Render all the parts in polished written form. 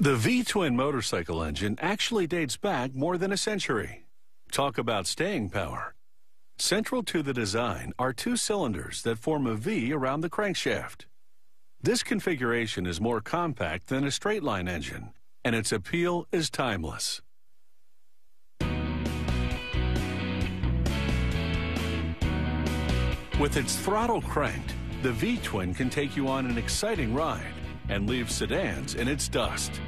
The V-twin motorcycle engine actually dates back more than a century. Talk about staying power. Central to the design are two cylinders that form a V around the crankshaft. This configuration is more compact than a straight-line engine, and its appeal is timeless. With its throttle cranked, the V-twin can take you on an exciting ride and leave sedans in its dust.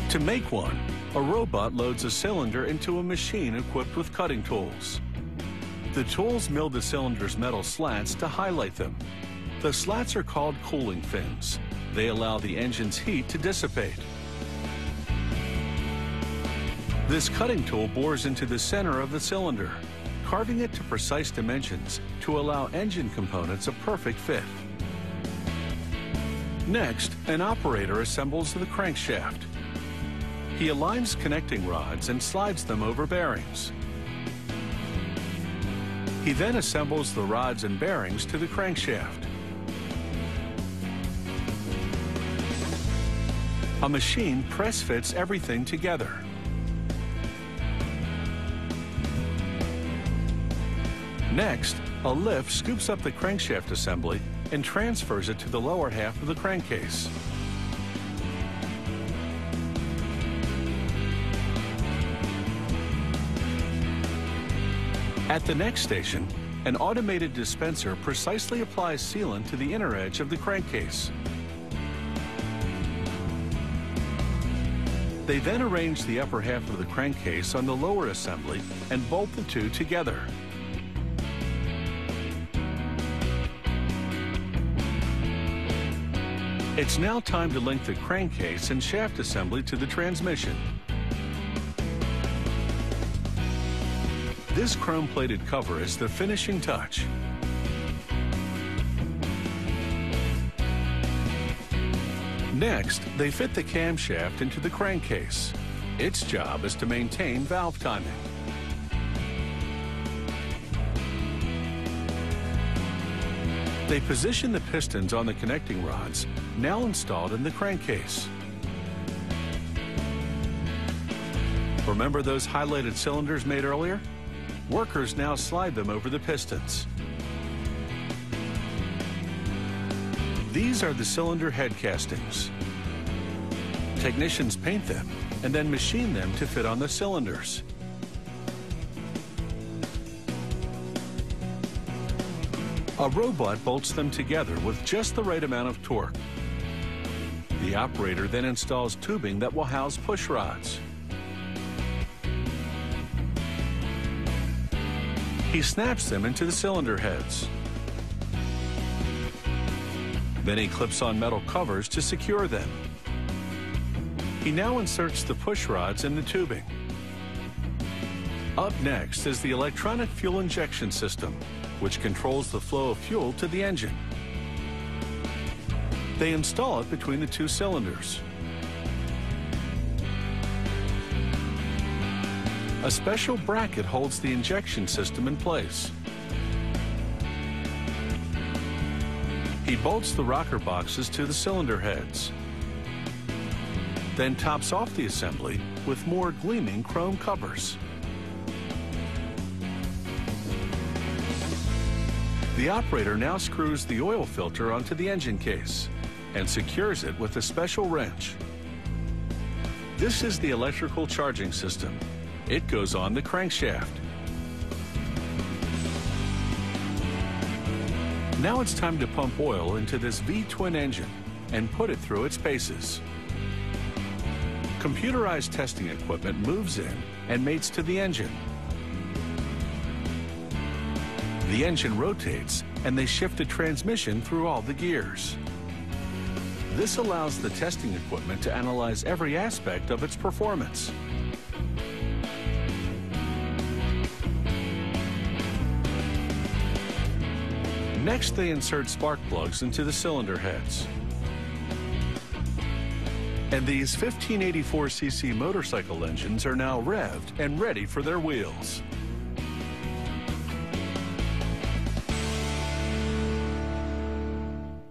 To make one, a robot loads a cylinder into a machine equipped with cutting tools. The tools mill the cylinder's metal slats to highlight them. The slats are called cooling fins. They allow the engine's heat to dissipate. This cutting tool bores into the center of the cylinder, carving it to precise dimensions to allow engine components a perfect fit. Next, an operator assembles the crankshaft. He aligns connecting rods and slides them over bearings. He then assembles the rods and bearings to the crankshaft. A machine press fits everything together. Next, a lift scoops up the crankshaft assembly and transfers it to the lower half of the crankcase. At the next station, an automated dispenser precisely applies sealant to the inner edge of the crankcase. They then arrange the upper half of the crankcase on the lower assembly and bolt the two together. It's now time to link the crankcase and shaft assembly to the transmission. This chrome-plated cover is the finishing touch. Next, they fit the camshaft into the crankcase. Its job is to maintain valve timing. They position the pistons on the connecting rods, now installed in the crankcase. Remember those highlighted cylinders made earlier? Workers now slide them over the pistons. These are the cylinder head castings. Technicians paint them and then machine them to fit on the cylinders. A robot bolts them together with just the right amount of torque. The operator then installs tubing that will house push rods. He snaps them into the cylinder heads. Then he clips on metal covers to secure them. He now inserts the push rods in the tubing. Up next is the electronic fuel injection system, which controls the flow of fuel to the engine. They install it between the two cylinders. A special bracket holds the injection system in place. He bolts the rocker boxes to the cylinder heads, then tops off the assembly with more gleaming chrome covers. The operator now screws the oil filter onto the engine case and secures it with a special wrench. This is the electrical charging system. It goes on the crankshaft. Now it's time to pump oil into this V-twin engine and put it through its paces. Computerized testing equipment moves in and mates to the engine. The engine rotates and they shift the transmission through all the gears. This allows the testing equipment to analyze every aspect of its performance. Next, they insert spark plugs into the cylinder heads. And these 1584cc motorcycle engines are now revved and ready for their wheels.